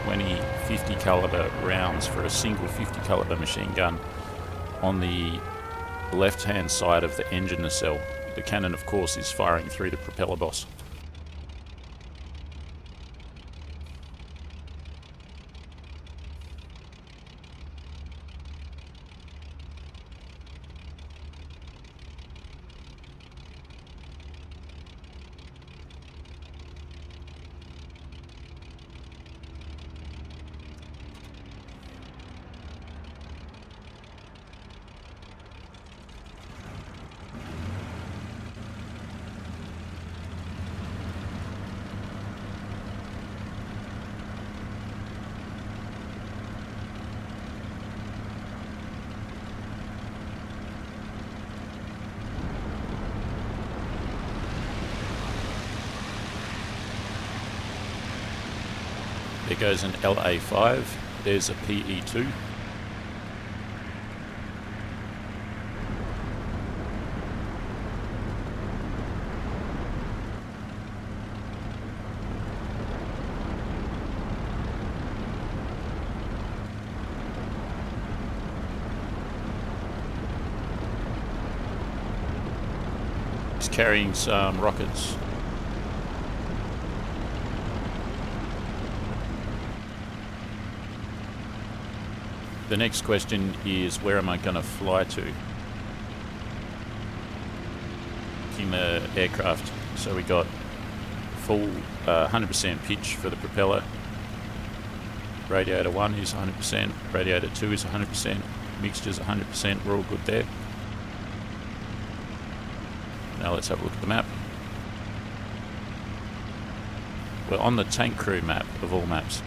20 50 caliber rounds for a single 50 caliber machine gun on the left hand side of the engine nacelle. The cannon, of course, is firing through the propeller boss. There goes an LA5, there's a PE2. He's carrying some rockets. The next question is, where am I going to fly to? In the aircraft. So we got full 100% pitch for the propeller. Radiator 1 is 100%, radiator 2 is 100%, mixture's 100%, we're all good there. Now let's have a look at the map. We're on the tank crew map of all maps.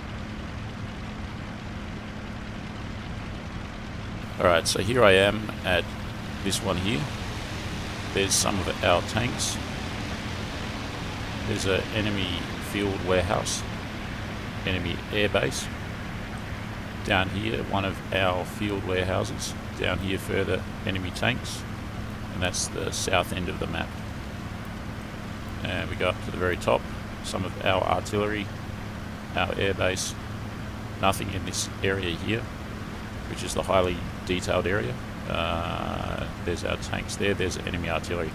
Alright, so here I am at this one here. There's some of our tanks. There's an enemy field warehouse, enemy airbase. Down here, one of our field warehouses. Down here further, enemy tanks. And that's the south end of the map. And we go up to the very top, some of our artillery, our airbase. Nothing in this area here, which is the highly detailed area. There's our tanks there, there's enemy artillery.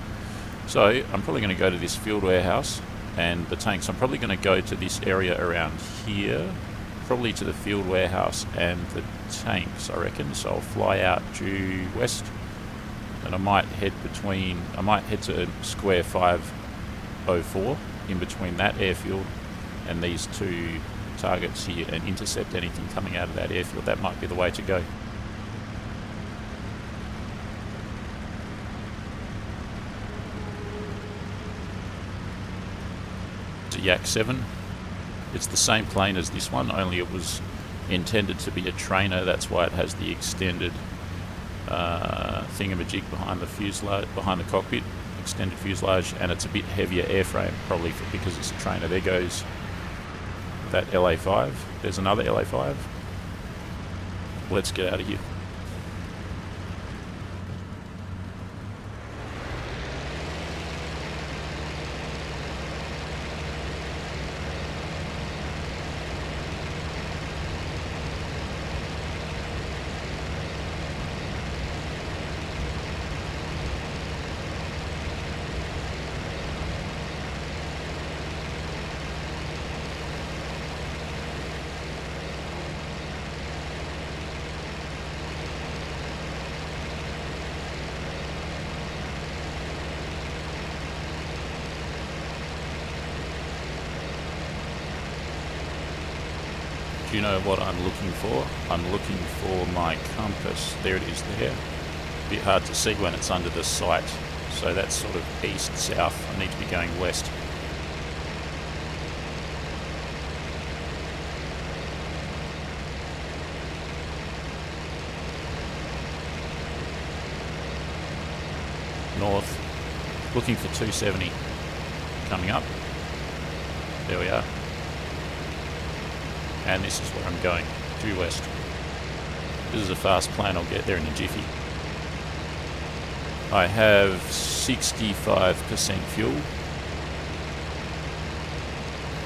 So I'm probably going to go to this field warehouse and the tanks. I'm probably going to go to this area around here, probably to the field warehouse and the tanks, I reckon. So I'll fly out due west, and I might head to square 504 in between that airfield and these two targets here and intercept anything coming out of that airfield. That might be the way to go. It's a Yak 7. It's the same plane as this one, only it was intended to be a trainer. That's why it has the extended thingamajig behind the fuselage, behind the cockpit, extended fuselage, and it's a bit heavier airframe, probably because it's a trainer. There goes that LA5. There's another LA5. Let's get out of here. Do you know what I'm looking for? I'm looking for my compass. There it is there. A bit hard to see when it's under the sight. So that's sort of east-south. I need to be going west. North. Looking for 270. Coming up. There we are. And this is where I'm going, due west. This is a fast plane, I'll get there in a jiffy. I have 65% fuel.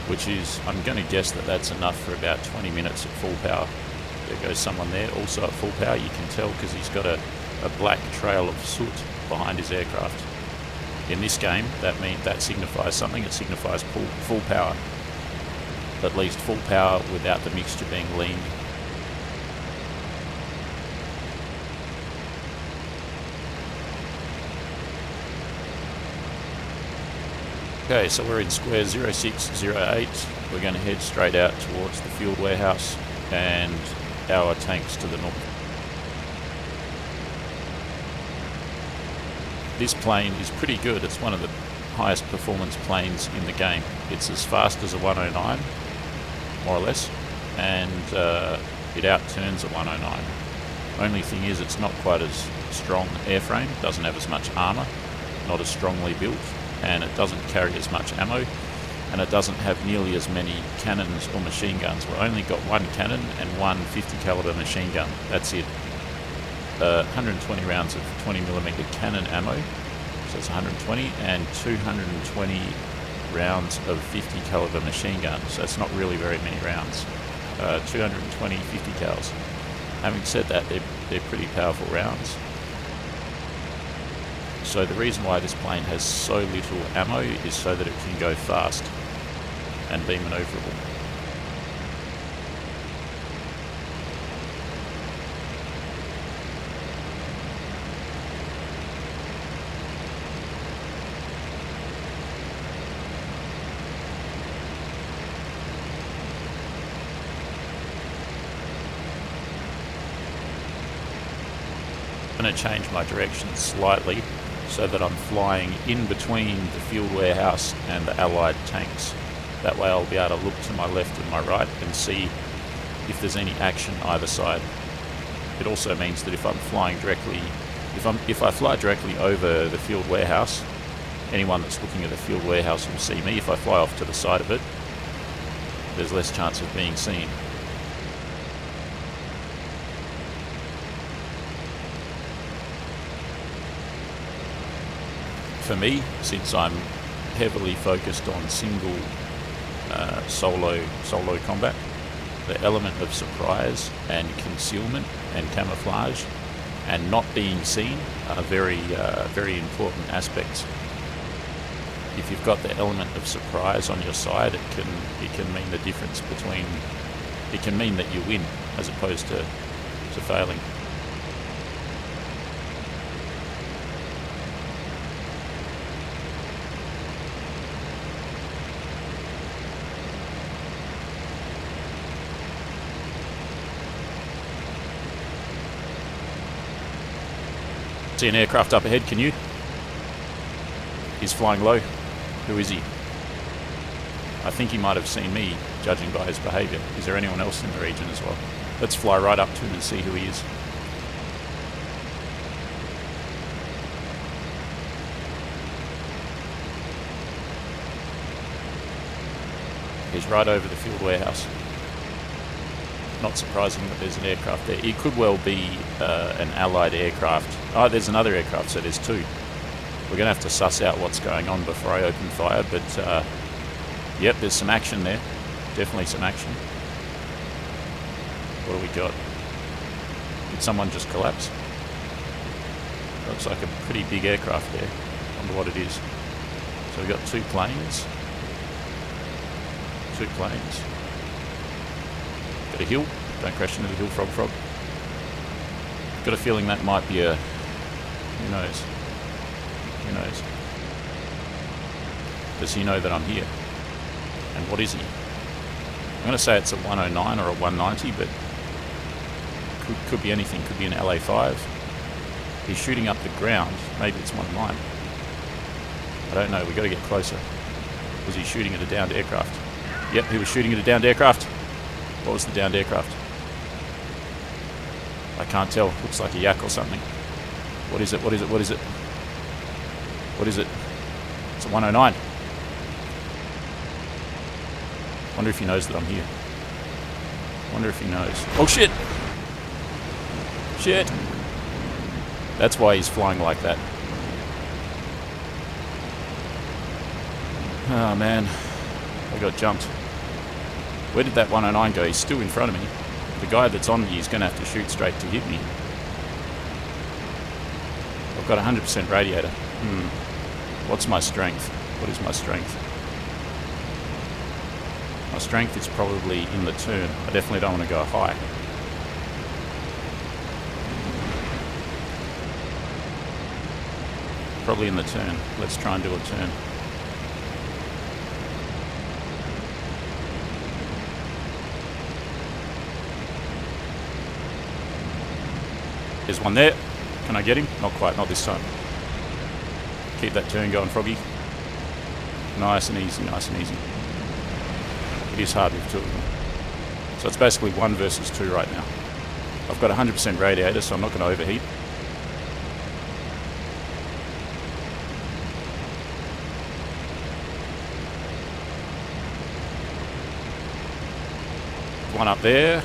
which is, I'm going to guess that that's enough for about 20 minutes at full power. There goes someone there, also at full power. You can tell because he's got a black trail of soot behind his aircraft. In this game, that signifies something. It signifies full power. At least full power without the mixture being lean. Okay, so we're in square 0608. We're going to head straight out towards the fuel warehouse and our tanks to the north. This plane is pretty good. It's one of the highest performance planes in the game. It's as fast as a 109, more or less, and it outturns a 109. Only thing is, it's not quite as strong airframe, doesn't have as much armour, not as strongly built, and it doesn't carry as much ammo, and it doesn't have nearly as many cannons or machine guns. We've only got one cannon and one 50 caliber machine gun. That's it. 120 rounds of 20mm cannon ammo, so it's 120, and 220 rounds of 50 caliber machine gun, so it's not really very many rounds. 220 50 cals. Having said that, they're pretty powerful rounds. So the reason why this plane has so little ammo is so that it can go fast and be manoeuvrable. I'm going to change my direction slightly so that I'm flying in between the field warehouse and the Allied tanks. That way I'll be able to look to my left and my right and see if there's any action either side. It also means that if I'm flying directly, if I fly directly over the field warehouse, anyone that's looking at the field warehouse will see me. If I fly off to the side of it, there's less chance of being seen. For me, since I'm heavily focused on single solo combat, the element of surprise and concealment and camouflage and not being seen are very important aspects. If you've got the element of surprise on your side, it can mean the difference between, it can mean that you win as opposed to failing. See an aircraft up ahead, can you? He's flying low. Who is he? I think he might have seen me, judging by his behaviour. Is there anyone else in the region as well? Let's fly right up to him and see who he is. He's right over the field warehouse. Not surprising that there's an aircraft there. It could well be an Allied aircraft. Oh, there's another aircraft, so there's two. We're going to have to suss out what's going on before I open fire, but yep, there's some action there. Definitely some action. What do we got? Did someone just collapse? Looks like a pretty big aircraft there. Wonder what it is. So we've got two planes. Two planes. Got a hill. Don't crash into the hill, frog. Got a feeling that might be a... Who knows? Who knows? Does he know that I'm here? And what is he? I'm going to say it's a 109 or a 190, but could be anything. Could be an LA5. He's shooting up the ground. Maybe it's one of mine. I don't know. We've got to get closer. Was he shooting at a downed aircraft? Yep, he was shooting at a downed aircraft. What was the downed aircraft? I can't tell. Looks like a yak or something. What is it? What is it? What is it? What is it? It's a 109. Wonder if he knows that I'm here. Wonder if he knows. Oh shit! Shit! That's why he's flying like that. Oh man. I got jumped. Where did that 109 go? He's still in front of me. The guy that's on me is going to have to shoot straight to hit me. I've got 100% radiator. What's my strength? What is my strength? My strength is probably in the turn. I definitely don't want to go high. Probably in the turn. Let's try and do a turn. There's one there. Can I get him? Not quite, not this time. Keep that turn going, Froggy. Nice and easy, nice and easy. It is hard with two of them. So it's basically 1 versus 2 right now. I've got 100% radiator, so I'm not going to overheat. One up there.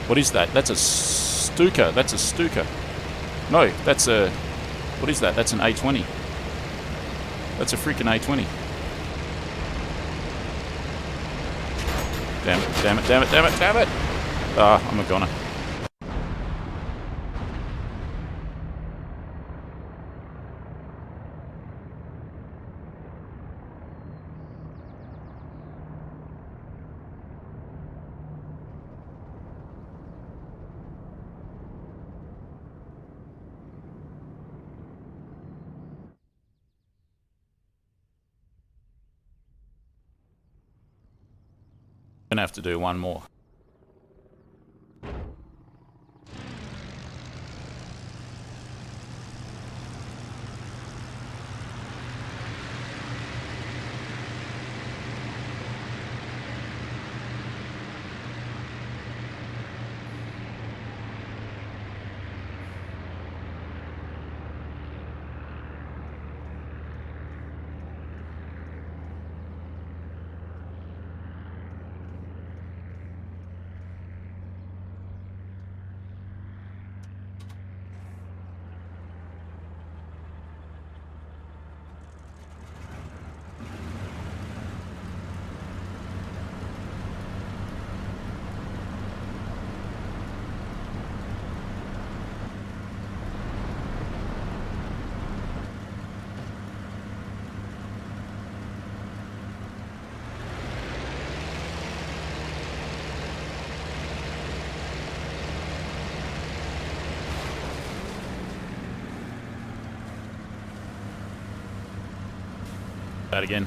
What is that? That's a Stuka. That's a Stuka. No, that's a... What is that? That's an A20. That's a freaking A20. Damn it, damn it, damn it, damn it, damn it! Ah, I'm a goner. Gonna have to do one more. That again.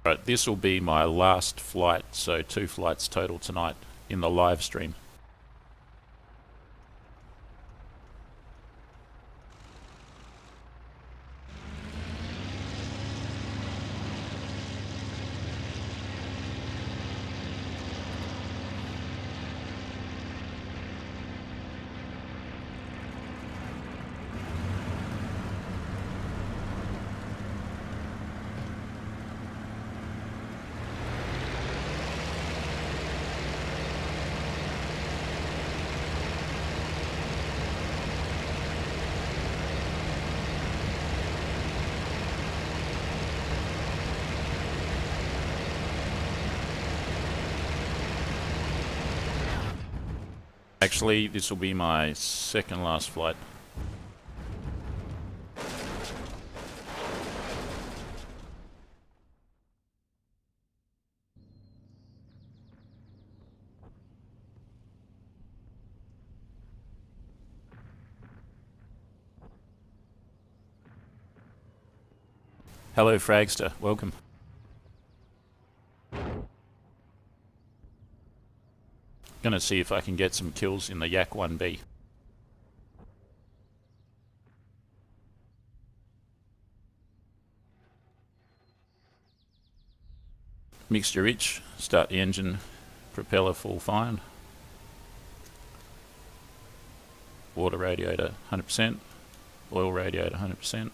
Right, this will be my last flight, so 2 flights total tonight in the live stream. Actually, this will be my second last flight. Hello Fragster, welcome. Gonna see if I can get some kills in the Yak 1B. Mixture rich, start the engine, propeller full fine. Water radiator 100%, oil radiator 100%.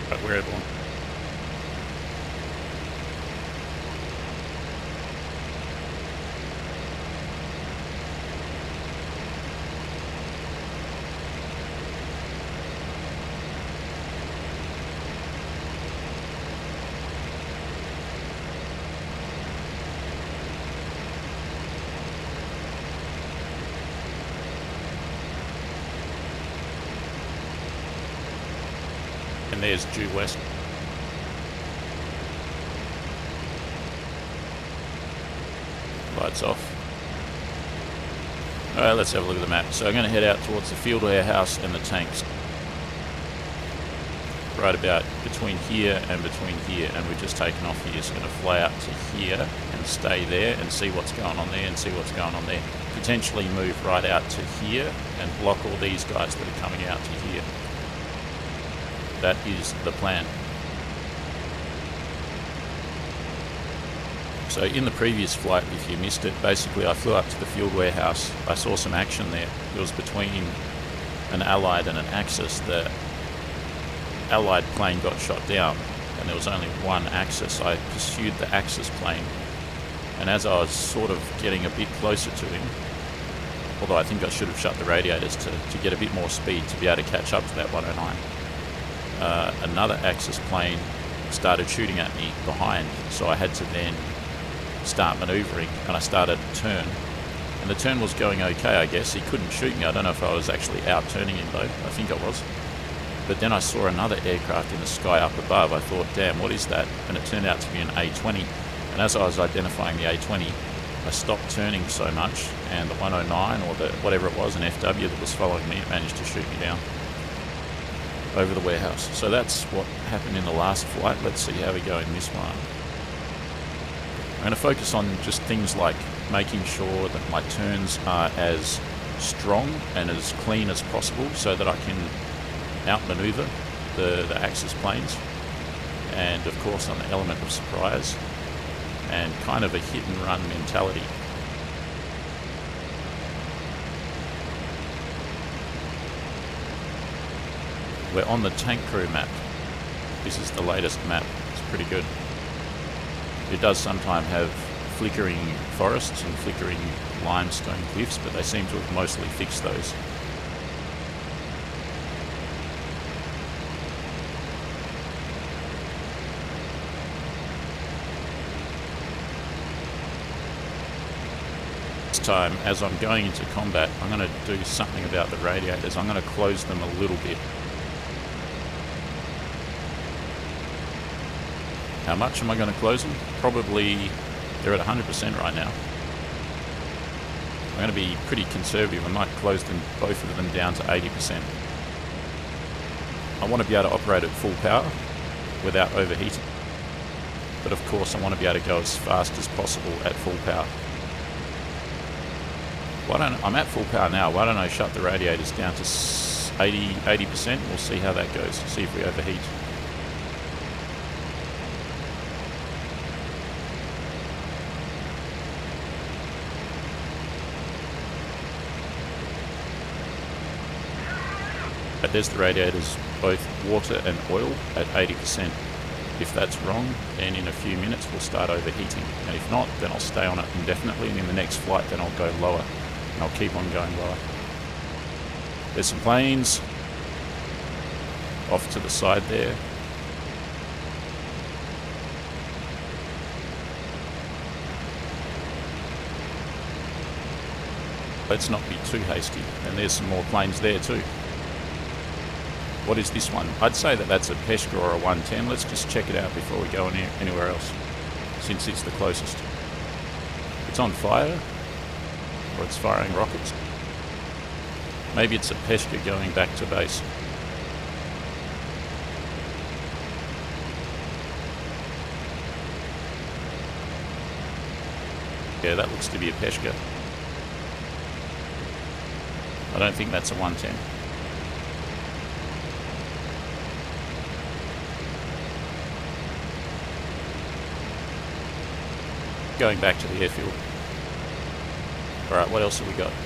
Right, we're airborne. And there's due west. Lights off. Alright, let's have a look at the map. So I'm going to head out towards the field warehouse and the tanks. Right about between here and between here, and we've just taken off here, so I'm going to fly out to here and stay there and see what's going on there and see what's going on there. Potentially move right out to here and block all these guys that are coming out to here. That is the plan. So in the previous flight, if you missed it, basically I flew up to the field warehouse. I saw some action there. It was between an Allied and an Axis. The Allied plane got shot down and there was only one Axis. I pursued the Axis plane, and as I was sort of getting a bit closer to him, although I think I should have shut the radiators to get a bit more speed to be able to catch up to that 109. Another Axis plane started shooting at me behind, so I had to then start manoeuvring, and I started a turn, and the turn was going okay, I guess. He couldn't shoot me. I don't know if I was actually out turning him though. I think I was. But then I saw another aircraft in the sky up above. I thought, damn, what is that? And it turned out to be an A-20, and as I was identifying the A-20, I stopped turning so much, and the 109 or the whatever it was, an FW that was following me, it managed to shoot me down over the warehouse. So that's what happened in the last flight. Let's see how we go in this one. I'm going to focus on just things like making sure that my turns are as strong and as clean as possible so that I can outmaneuver the Axis planes, and of course on the element of surprise and kind of a hit and run mentality. We're on the tank crew map. This is the latest map. It's pretty good. It does sometimes have flickering forests and flickering limestone cliffs, but they seem to have mostly fixed those. This time, as I'm going into combat, I'm going to do something about the radiators. I'm going to close them a little bit. How much am I going to close them? Probably, they're at 100% right now. I'm going to be pretty conservative. I might close them, both of them, down to 80%. I want to be able to operate at full power without overheating. But of course I want to be able to go as fast as possible at full power. I'm at full power now. Why don't I shut the radiators down to 80%? We'll see how that goes. See if we overheat. There's the radiators, both water and oil at 80%. If that's wrong, then in a few minutes we'll start overheating. And if not, then I'll stay on it indefinitely, and in the next flight then I'll go lower. And I'll keep on going lower. There's some planes off to the side there. Let's not be too hasty. And there's some more planes there too. What is this one? I'd say that that's a Peshka or a 110. Let's just check it out before we go anywhere else, since it's the closest. It's on fire, or it's firing rockets. Maybe it's a Peshka going back to base. Yeah, that looks to be a Peshka. I don't think that's a 110. Going back to the airfield. Alright, what else have we got? –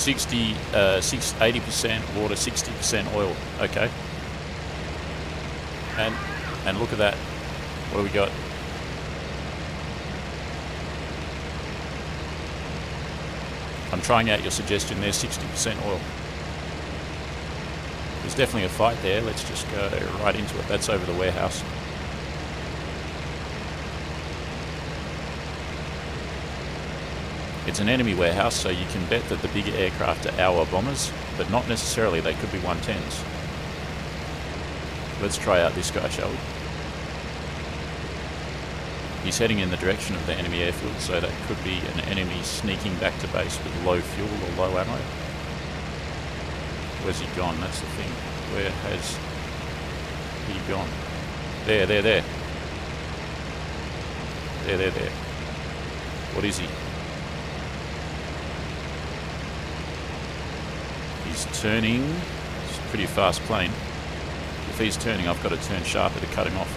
80% water, 60% oil. Okay. And look at that. What do we got? I'm trying out your suggestion there, 60% oil. There's definitely a fight there. Let's just go right into it. That's over the warehouse. It's an enemy warehouse, so you can bet that the bigger aircraft are our bombers, but not necessarily. They could be 110s. Let's try out this guy, shall we? He's heading in the direction of the enemy airfield, so that could be an enemy sneaking back to base with low fuel or low ammo. Where's he gone? That's the thing. Where has he gone? There. There. What is he? He's turning. It's a pretty fast plane. If he's turning, I've got to turn sharper to cut him off.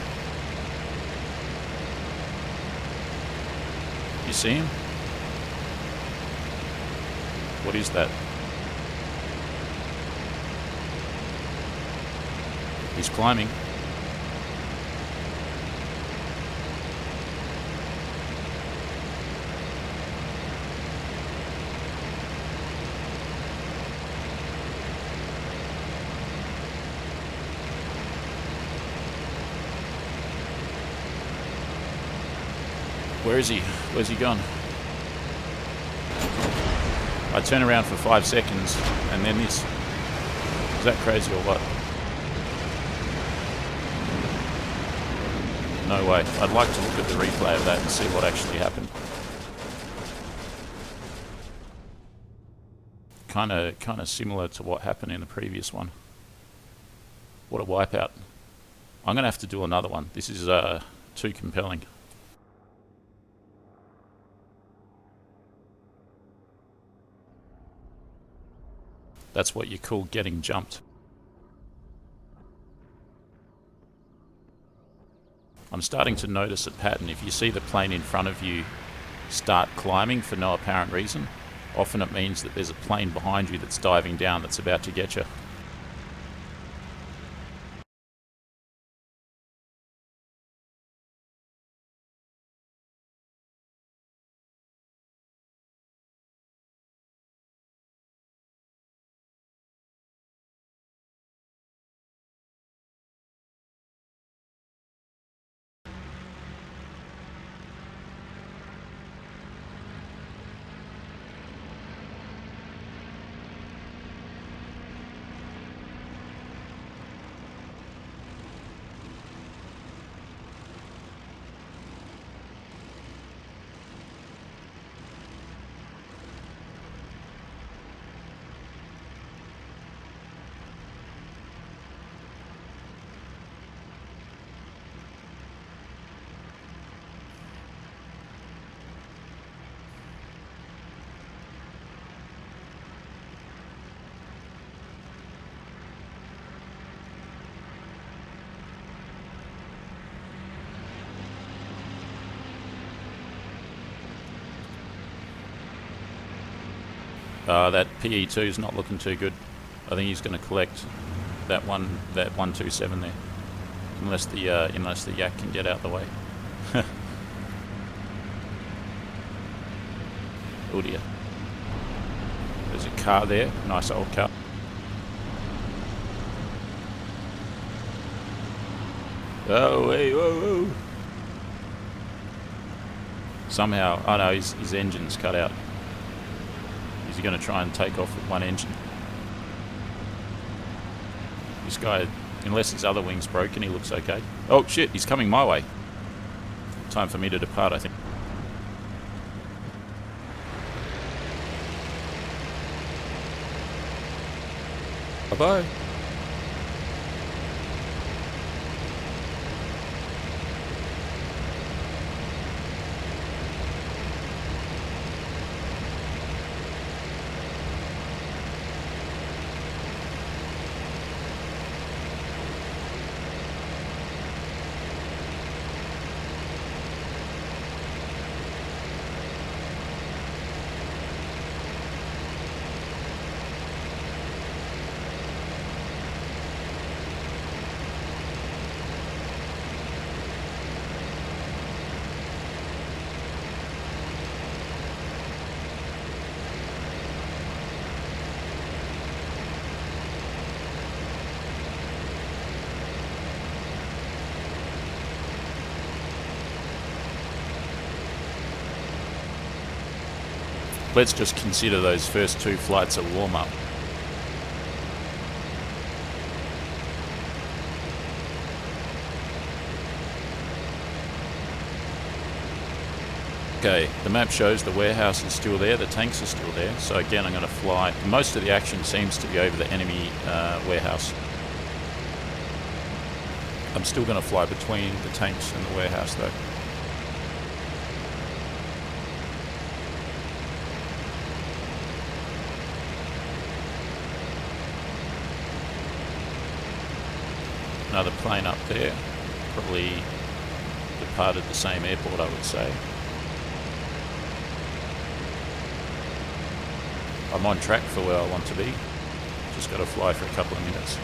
You see him? What is that? He's climbing. Where is he? Where's he gone? I turn around for 5 seconds and then this. Is that crazy or what? No way. I'd like to look at the replay of that and see what actually happened. Kind of similar to what happened in the previous one. What a wipeout. I'm going to have to do another one. This is too compelling. That's what you call getting jumped. I'm starting to notice a pattern. If you see the plane in front of you start climbing for no apparent reason, often it means that there's a plane behind you that's diving down that's about to get you. That PE2 is not looking too good. I think he's going to collect that 127 there, unless the yak can get out the way. Oh dear. There's a car there, nice old car. Oh, hey, whoa, whoa. Somehow, oh no, his engine's cut out. Is he going to try and take off with one engine? This guy, unless his other wing's broken, he looks okay. Oh shit, he's coming my way. Time for me to depart, I think. Bye-bye. Let's just consider those first 2 flights a warm-up. Okay, the map shows the warehouse is still there, the tanks are still there, so again I'm going to fly. Most of the action seems to be over the enemy warehouse. I'm still going to fly between the tanks and the warehouse though. Another plane up there, probably departed the same airport, I would say. I'm on track for where I want to be, just got to fly for a couple of minutes.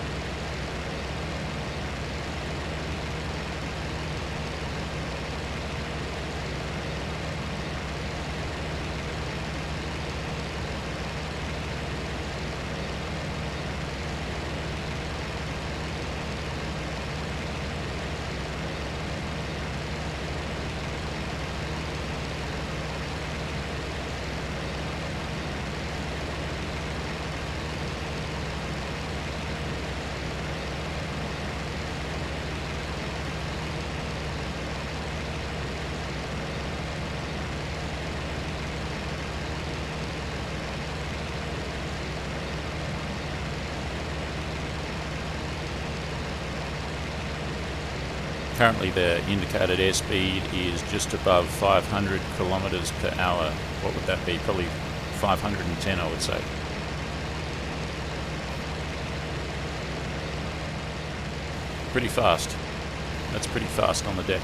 Currently the indicated airspeed is just above 500 kilometers per hour. What would that be? Probably 510, I would say. Pretty fast. That's pretty fast on the deck.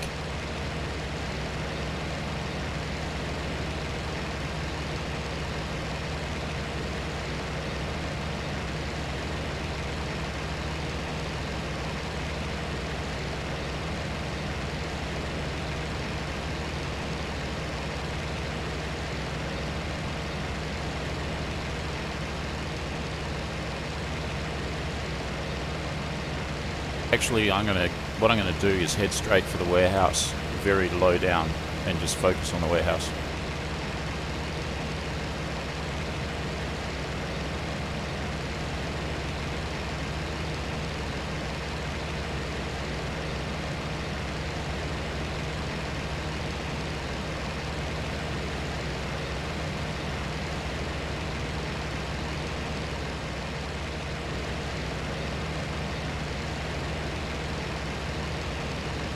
Actually, what I'm going to do is head straight for the warehouse, very low down, and just focus on the warehouse.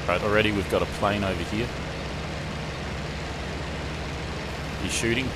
Right, already we've got a plane over here. He's shooting.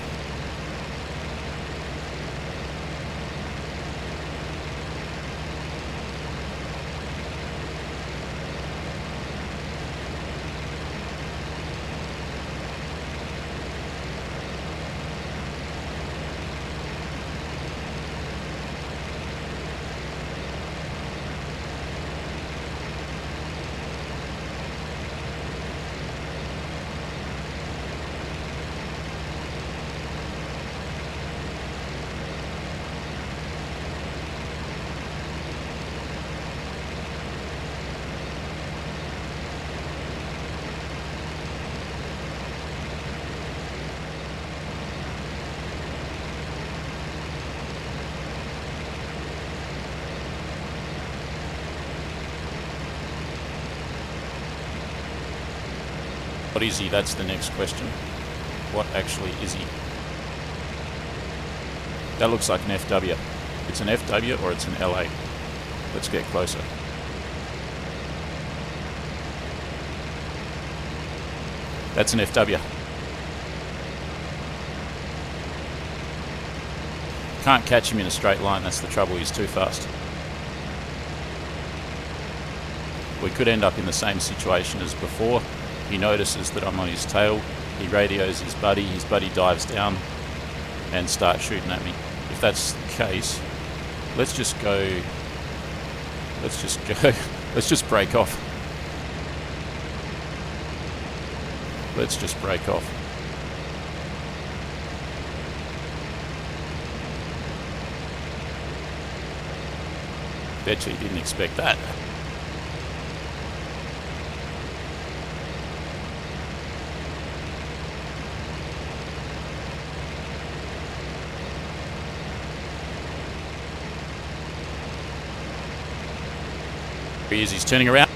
What is he? That's the next question. What actually is he? That looks like an FW. It's an FW or it's an LA. Let's get closer. That's an FW. Can't catch him in a straight line, that's the trouble, he's too fast. We could end up in the same situation as before. He notices that I'm on his tail, he radios his buddy dives down and starts shooting at me. If that's the case, let's just break off. Let's just break off. Bet you didn't expect that. He is, he's turning around.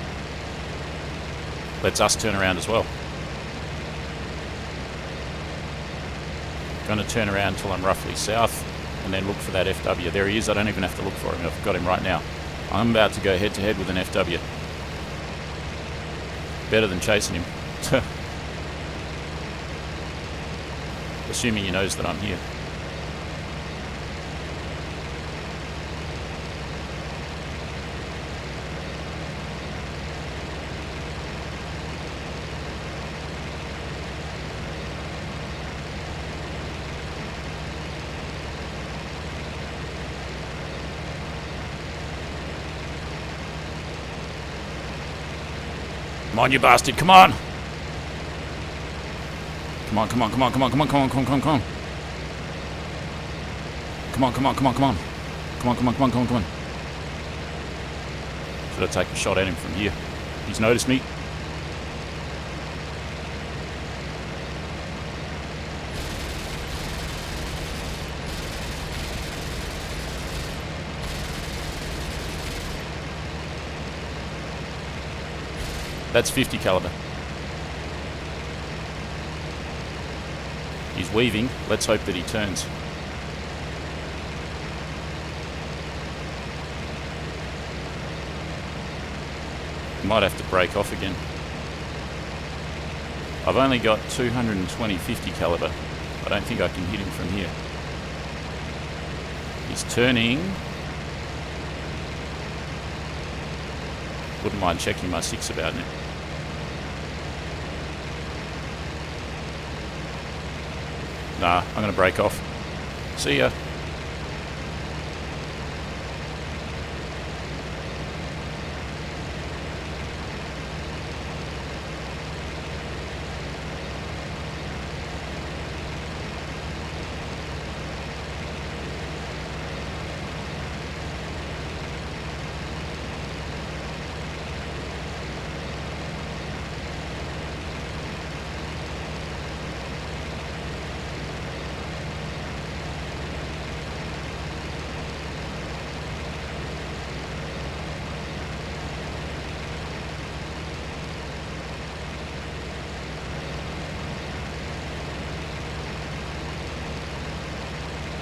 Let's us turn around as well. Going to turn around until I'm roughly south and then look for that FW. There he is, I don't even have to look for him, I've got him right now. I'm about to go head to head with an FW. Better than chasing him. Assuming he knows that I'm here. Come on, you bastard, come on! Come on, come on, come on, come on, come on, come on, come on, come on, come on. Come on, come on, come on, come on. Come on, come on, come on, come on, come on. Should I take a shot at him from here? He's noticed me. That's 50 caliber. He's weaving. Let's hope that he turns. Might have to break off again. I've only got 220 50 caliber. I don't think I can hit him from here. He's turning. Wouldn't mind checking my 6 about it. Nah, I'm going to break off. See ya.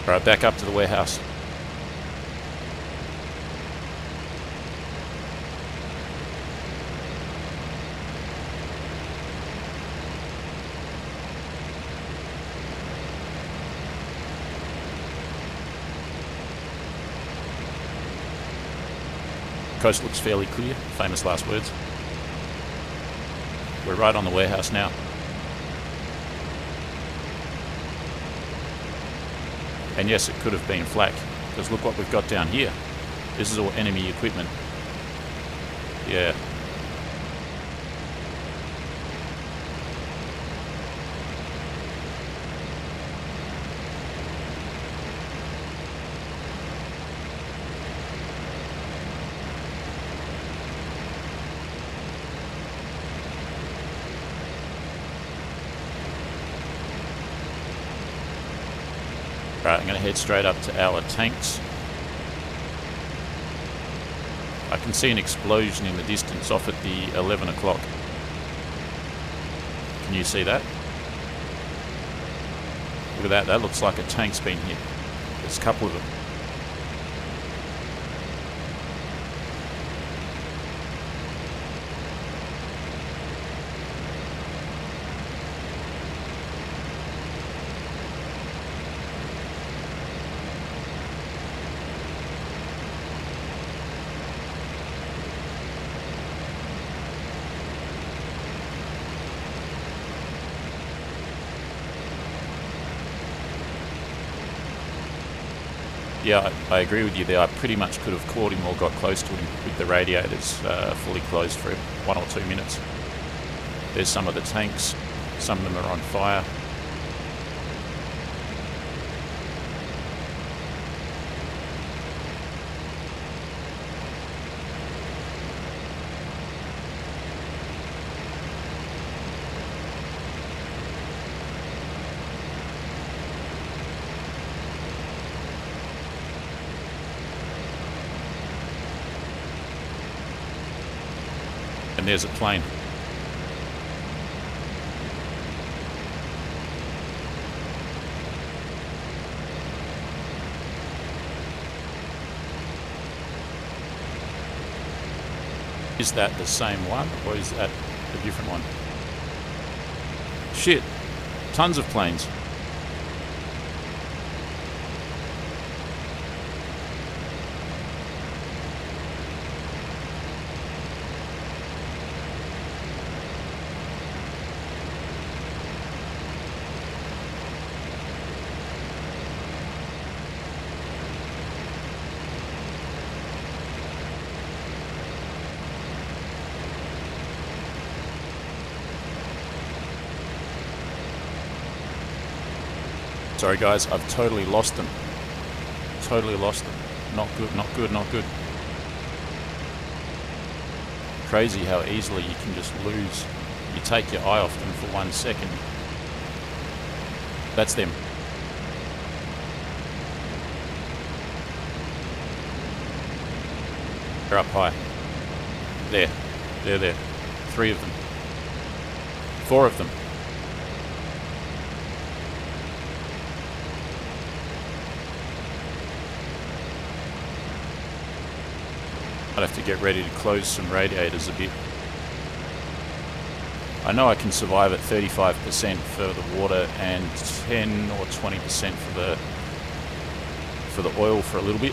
Alright, back up to the warehouse. Coast looks fairly clear, famous last words. We're right on the warehouse now. And yes, it could have been flak, because look what we've got down here. This is all enemy equipment. Yeah. Right, I'm going to head straight up to our tanks. I can see an explosion in the distance off at the 11 o'clock. Can you see that? Look at that. That looks like a tank's been hit. There's a couple of them. Yeah, I agree with you there. I pretty much could have caught him or got close to him with the radiators fully closed for 1 or 2 minutes. There's some of the tanks. Some of them are on fire. And there's a plane. Is that the same one, or is that a different one? Shit, tons of planes. Sorry guys, I've totally lost them. Totally lost them. Not good, not good, not good. Crazy how easily you can just lose. You take your eye off them for 1 second. That's them. They're up high. There. There. 3 of them. 4 of them. I'd have to get ready to close some radiators a bit. I know I can survive at 35% for the water and 10 or 20% for the oil for a little bit.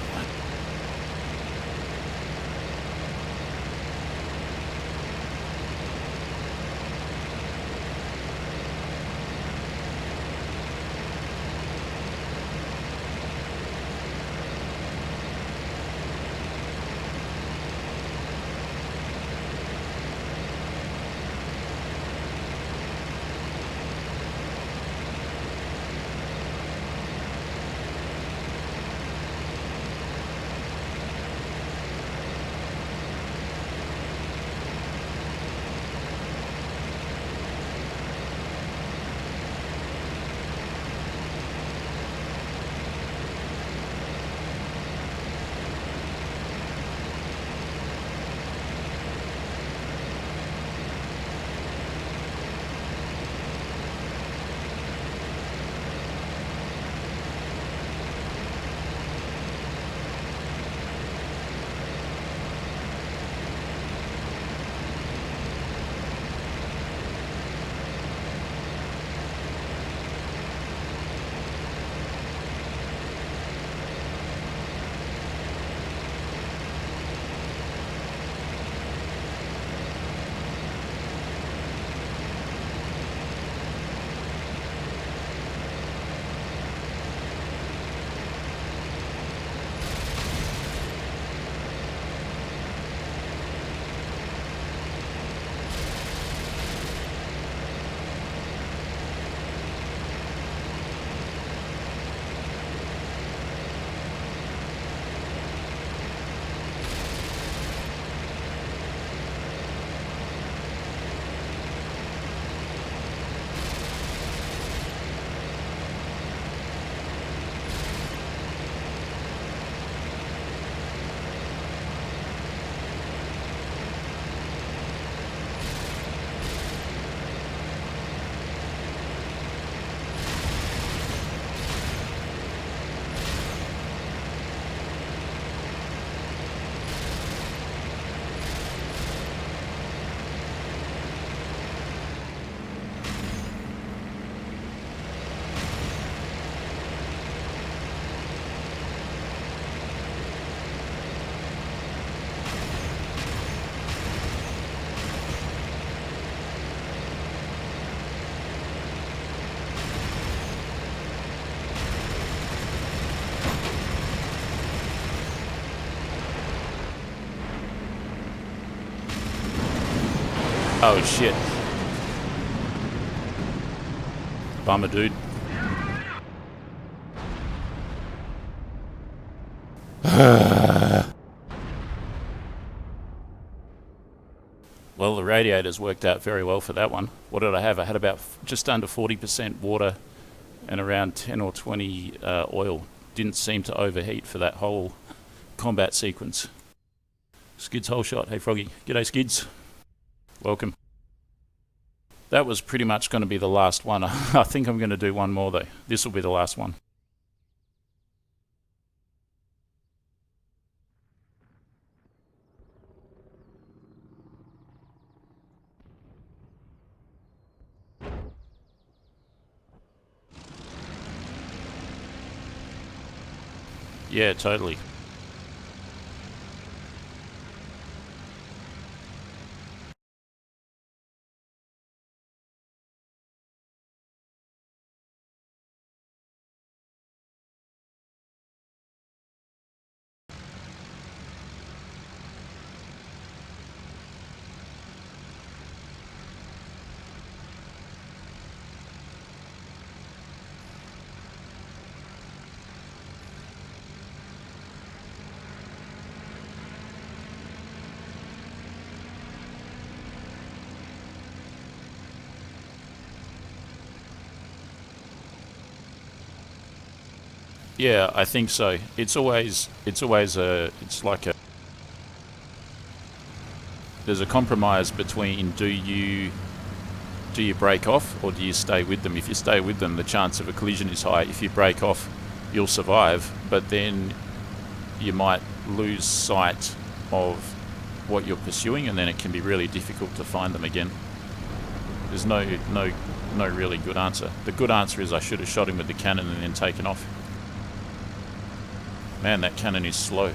Oh shit. Bummer, dude. Well, the radiators worked out very well for that one. What did I have? I had about just under 40% water and around 10 or 20 oil. Didn't seem to overheat for that whole combat sequence. Skids whole shot. Hey Froggy. G'day Skids. Welcome. That was pretty much going to be the last one. I think I'm going to do one more though. This will be the last one. Yeah, totally. Yeah, I think so. It's like there's a compromise between do you break off or do you stay with them? If you stay with them, the chance of a collision is high. If you break off, you'll survive, but then you might lose sight of what you're pursuing, and then it can be really difficult to find them again. There's no really good answer. The good answer is I should have shot him with the cannon and then taken off. Man, that cannon is slow.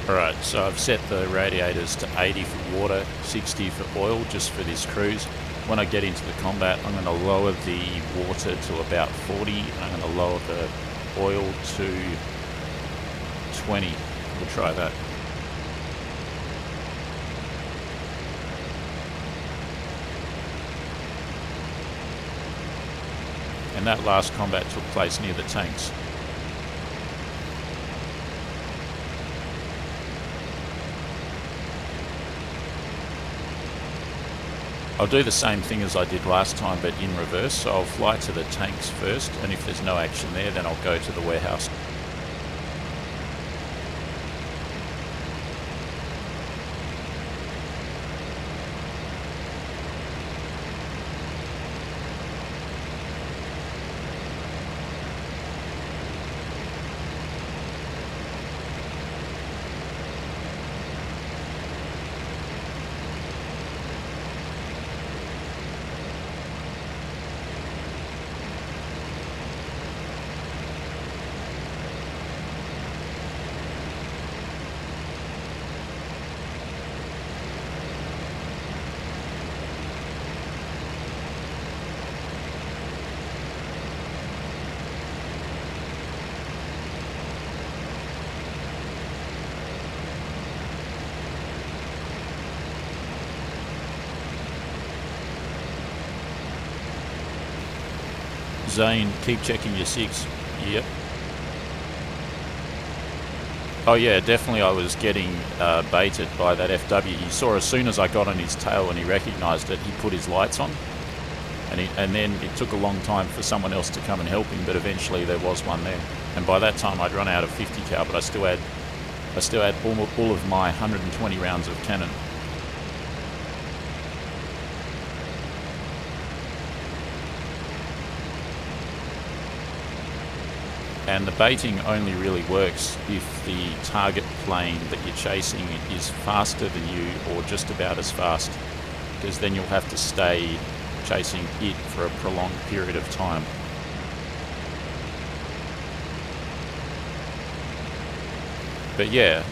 Alright, so I've set the radiators to 80 for water, 60 for oil, just for this cruise. When I get into the combat, I'm going to lower the water to about 40, and I'm going to lower the oil to 20. We'll try that. And that last combat took place near the tanks. I'll do the same thing as I did last time, but in reverse. So I'll fly to the tanks first, and if there's no action there, then I'll go to the warehouse. Zane, keep checking your 6. Yep. Oh yeah, definitely I was getting baited by that FW. You saw as soon as I got on his tail and he recognised it, he put his lights on. And then it took a long time for someone else to come and help him, but eventually there was one there. And by that time I'd run out of 50 cal, but I still had all of my 120 rounds of cannon. And the baiting only really works if the target plane that you're chasing is faster than you or just about as fast, because then you'll have to stay chasing it for a prolonged period of time. But yeah,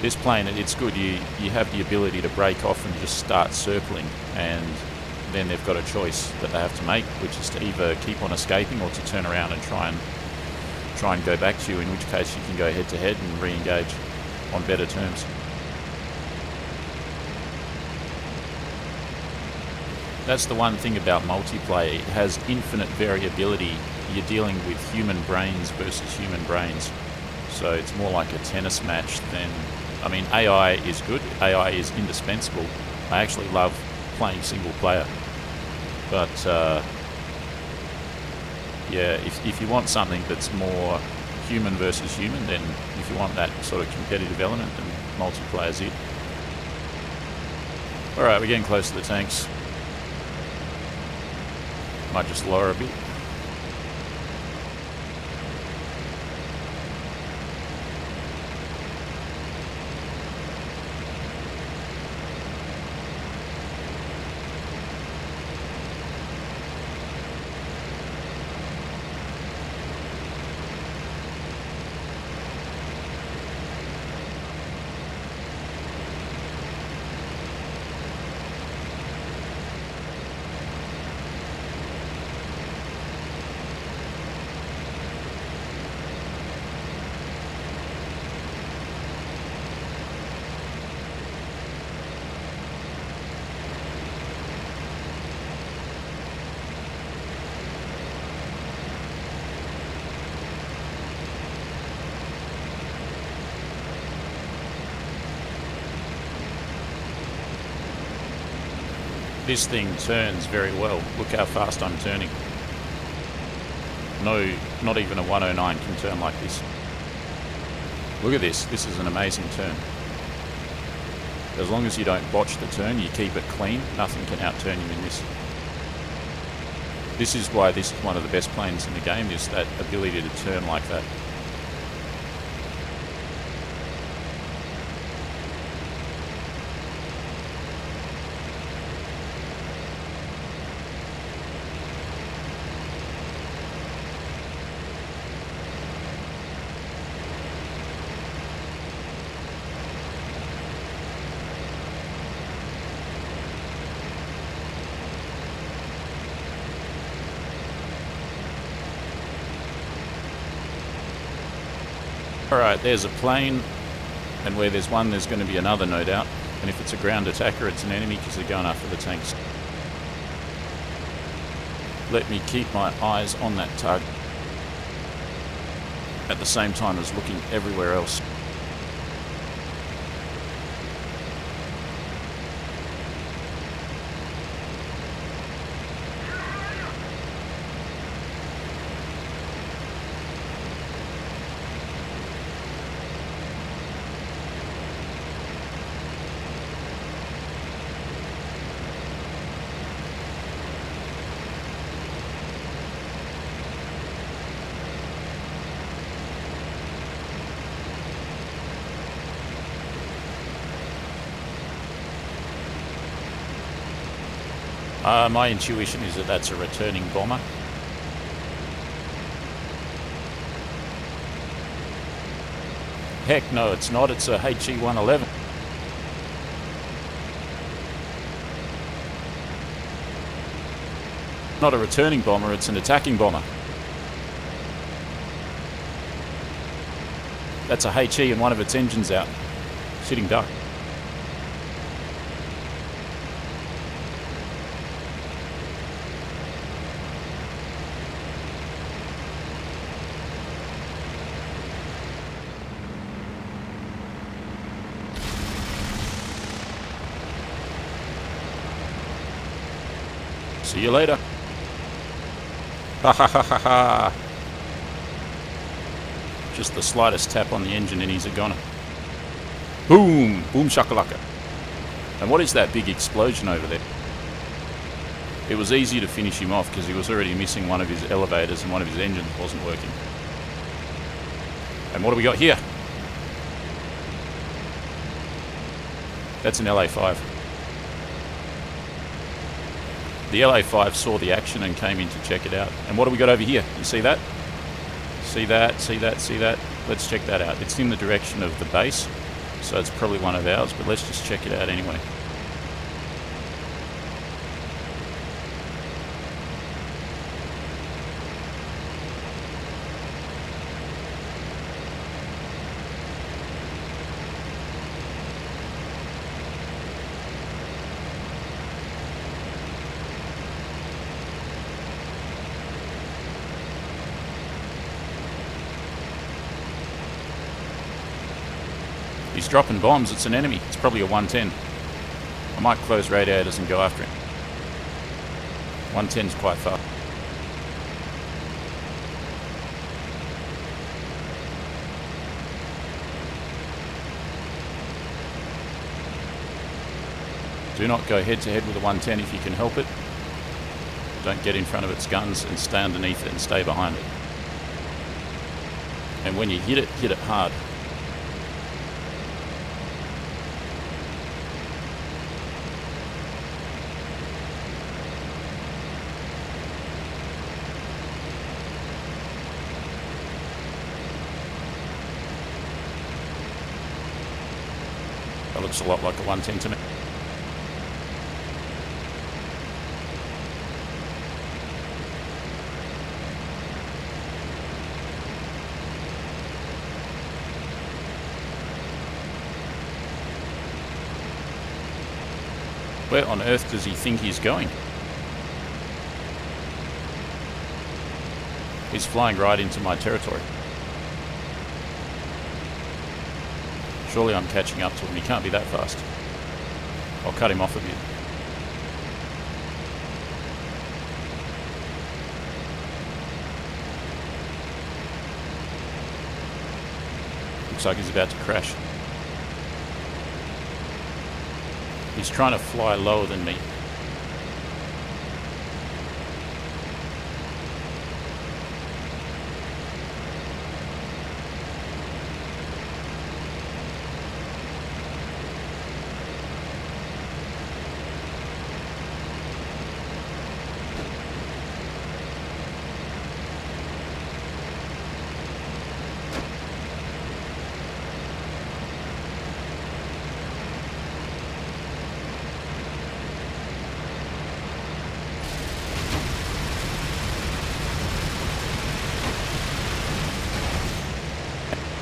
this plane, it's good. You have the ability to break off and just start circling, and then they've got a choice that they have to make, which is to either keep on escaping or to turn around and try and go back to you, in which case you can go head to head and re-engage on better terms. That's the one thing about multiplayer. It has infinite variability. You're dealing with human brains versus human brains. So it's more like a tennis match than... I mean, AI is good. AI is indispensable. I actually love playing single player. But, yeah, if you want something that's more human versus human, then if you want that sort of competitive element, then multiplayer's it. Alright, we're getting close to the tanks. Might just lower a bit. This thing turns very well. Look how fast I'm turning. No, not even a 109 can turn like this. Look at this. This is an amazing turn. As long as you don't botch the turn, you keep it clean, nothing can outturn you in this. This is why this is one of the best planes in the game, is that ability to turn like that. Alright, there's a plane, and where there's one there's going to be another, no doubt. And if it's a ground attacker, it's an enemy because they're going after the tanks. Let me keep my eyes on that target at the same time as looking everywhere else. My intuition is that that's a returning bomber. Heck no, it's not. It's a HE-111. Not a returning bomber, it's an attacking bomber. That's a HE and one of its engines out. Sitting duck. See you later. Ha ha ha ha ha. Just the slightest tap on the engine and he's a goner. Boom! Boom shakalaka. And what is that big explosion over there? It was easy to finish him off because he was already missing one of his elevators and one of his engines wasn't working. And what do we got here? That's an LA5. The LA5 saw the action and came in to check it out. And what do we got over here? You see that? See that, see that, see that? Let's check that out. It's in the direction of the base, so it's probably one of ours, but let's just check it out anyway. He's dropping bombs. It's an enemy. It's probably a 110. I might close radiators and go after him. 110's quite far. Do not go head to head with a 110 if you can help it. Don't get in front of its guns and stay underneath it and stay behind it. And when you hit it hard. That looks a lot like a 110 to me. Where on earth does he think he's going? He's flying right into my territory. Surely I'm catching up to him. He can't be that fast. I'll cut him off a bit. Looks like he's about to crash. He's trying to fly lower than me.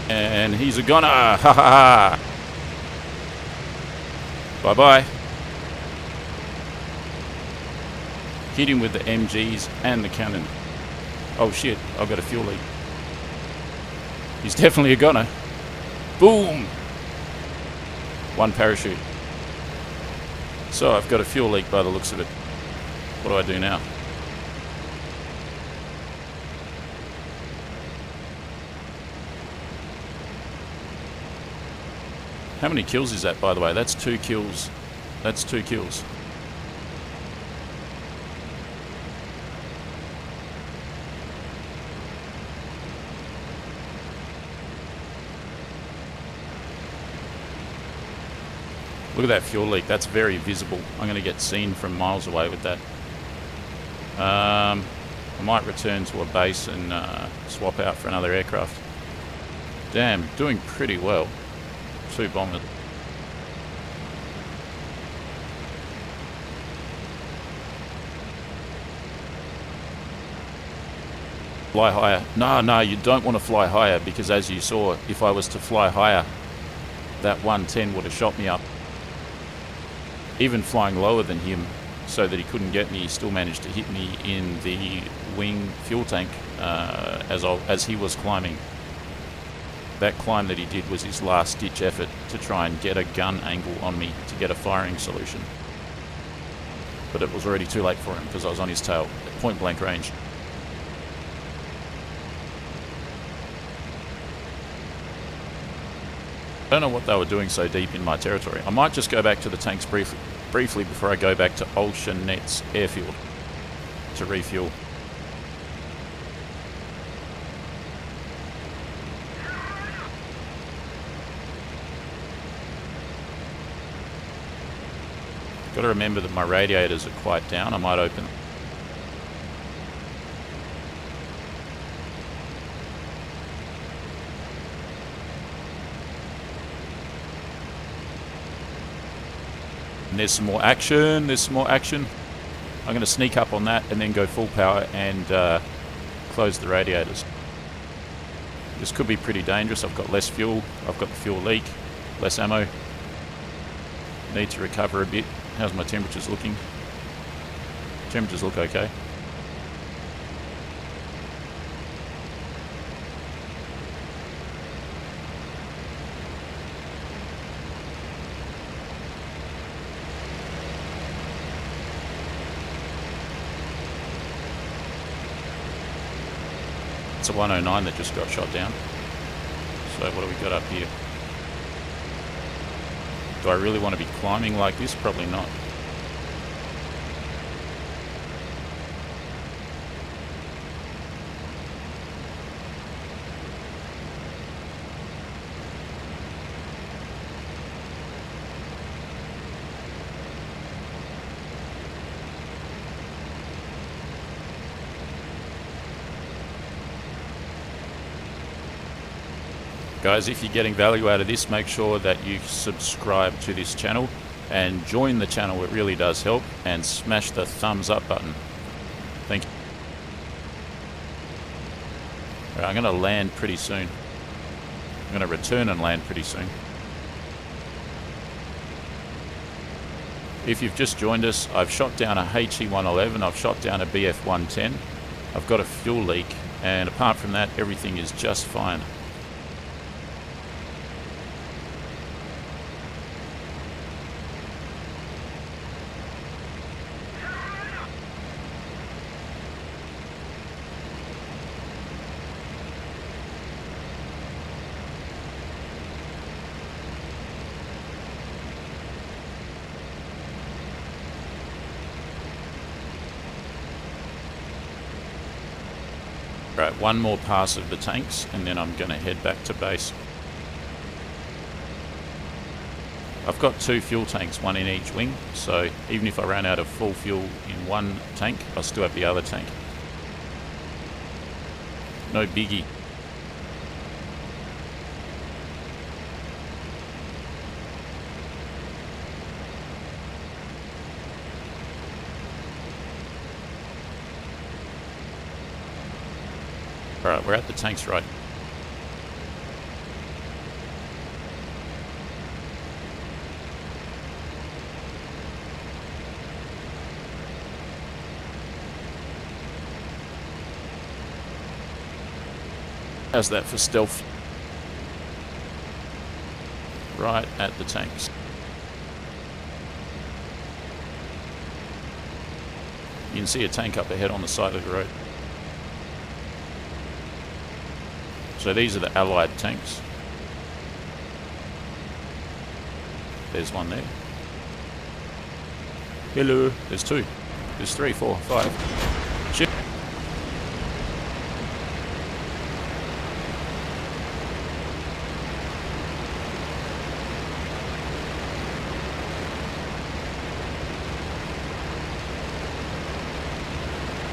And he's a goner! Ha ha ha! Bye bye. Hit him with the MGs and the cannon. Oh shit, I've got a fuel leak. He's definitely a goner. Boom! One parachute. So I've got a fuel leak by the looks of it. What do I do now? How many kills is that, by the way? That's 2 kills. That's 2 kills. Look at that fuel leak. That's very visible. I'm going to get seen from miles away with that. I might return to a base and swap out for another aircraft. Damn, doing pretty well. 2 bombers. Fly higher. No, you don't want to fly higher because as you saw, if I was to fly higher, that 110 would have shot me up. Even flying lower than him so that he couldn't get me, he still managed to hit me in the wing fuel tank as he was climbing. That climb that he did was his last ditch effort to try and get a gun angle on me to get a firing solution. but it was already too late for him because I was on his tail at point blank range. I don't know what they were doing so deep in my territory. I might just go back to the tanks briefly before I go back to Olshanet's airfield to refuel. Got to remember that my radiators are quite down. I might open. And there's some more action. There's some more action. I'm going to sneak up on that and then go full power and close the radiators. This could be pretty dangerous. I've got less fuel. I've got the fuel leak. Less ammo. Need to recover a bit. How's my temperatures looking? Temperatures look okay. It's a 109 that just got shot down. So what do we got up here? Do I really want to be climbing like this? Probably not. Guys, if you're getting value out of this, make sure that you subscribe to this channel and join the channel. It really does help. And smash the thumbs up button. Thank you. Right, I'm going to land pretty soon. I'm going to return and land pretty soon. If you've just joined us, I've shot down a HE-111, I've shot down a BF-110, I've got a fuel leak, and apart from that, everything is just fine. Right, one more pass of the tanks and then I'm going to head back to base. I've got 2 fuel tanks, one in each wing, so even if I ran out of full fuel in one tank, I still have the other tank. No biggie. Alright, we're at the tanks right. How's that for stealth? Right at the tanks. You can see a tank up ahead on the side of the road. So these are the Allied tanks. There's one there. Hello. There's 2. There's 3, 4, 5. Ship.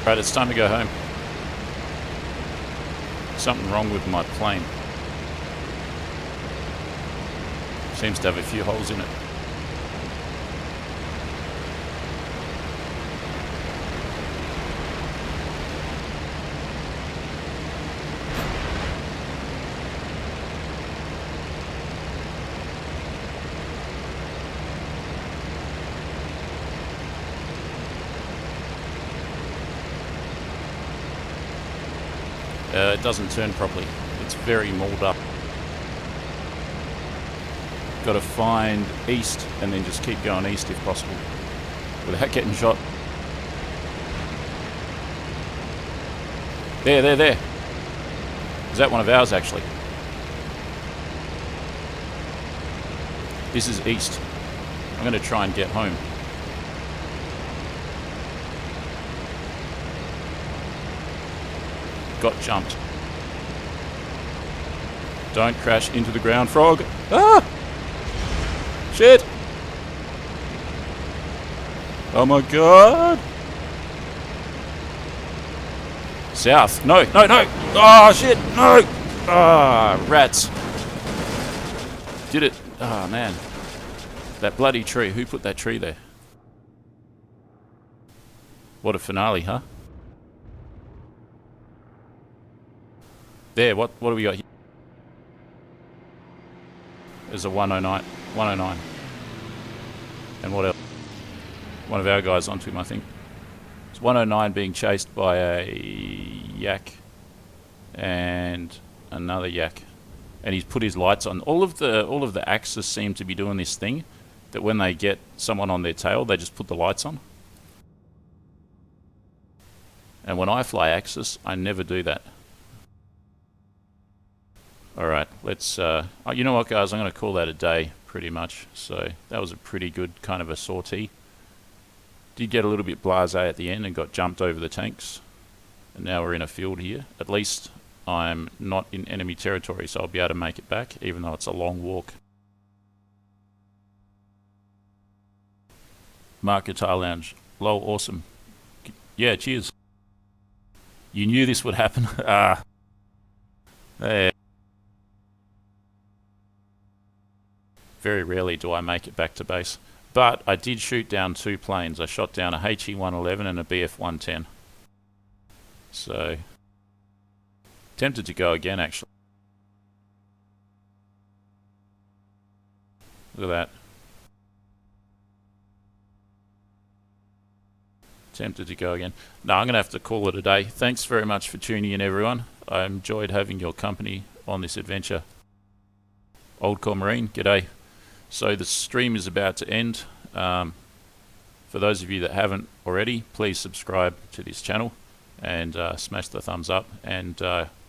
Right, it's time to go home. Something wrong with my plane. Seems to have a few holes in it. It doesn't turn properly. It's very mauled up. Got to find east and then just keep going east if possible. without getting shot. There. Is that one of ours, actually? This is east. I'm going to try and get home. Got jumped. Don't crash into the ground, frog. Ah! Shit! Oh my god! South. No. Oh shit, no! Ah, rats. Did it. Oh man. That bloody tree. Who put that tree there? What a finale, huh? There, what do we got here? There's a 109. 109. And what else? One of our guys onto him, I think. It's 109 being chased by a yak and another yak. And he's put his lights on. All of the axes seem to be doing this thing that when they get someone on their tail, they just put the lights on. And when I fly Axis, I never do that. Alright, let's... you know what, guys? I'm going to call that a day, pretty much. So, that was a pretty good kind of a sortie. Did get a little bit blasé at the end and got jumped over the tanks. And now we're in a field here. At least I'm not in enemy territory, so I'll be able to make it back, even though it's a long walk. Mark Guitar Lounge. Lol, awesome. Yeah, cheers. You knew this would happen. Ah. There. Very rarely do I make it back to base. But I did shoot down 2 planes. I shot down a HE-111 and a BF-110. So, tempted to go again, actually. Look at that. Tempted to go again. No, I'm going to have to call it a day. Thanks very much for tuning in, everyone. I enjoyed having your company on this adventure. Old Core Marine, g'day. So the stream is about to end. For those of you that haven't already, please subscribe to this channel and smash the thumbs up and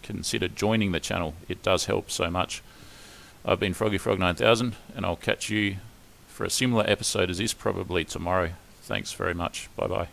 consider joining the channel. It does help so much. I've been FroggyFrog9000 and I'll catch you for a similar episode as this probably tomorrow. Thanks very much. Bye bye.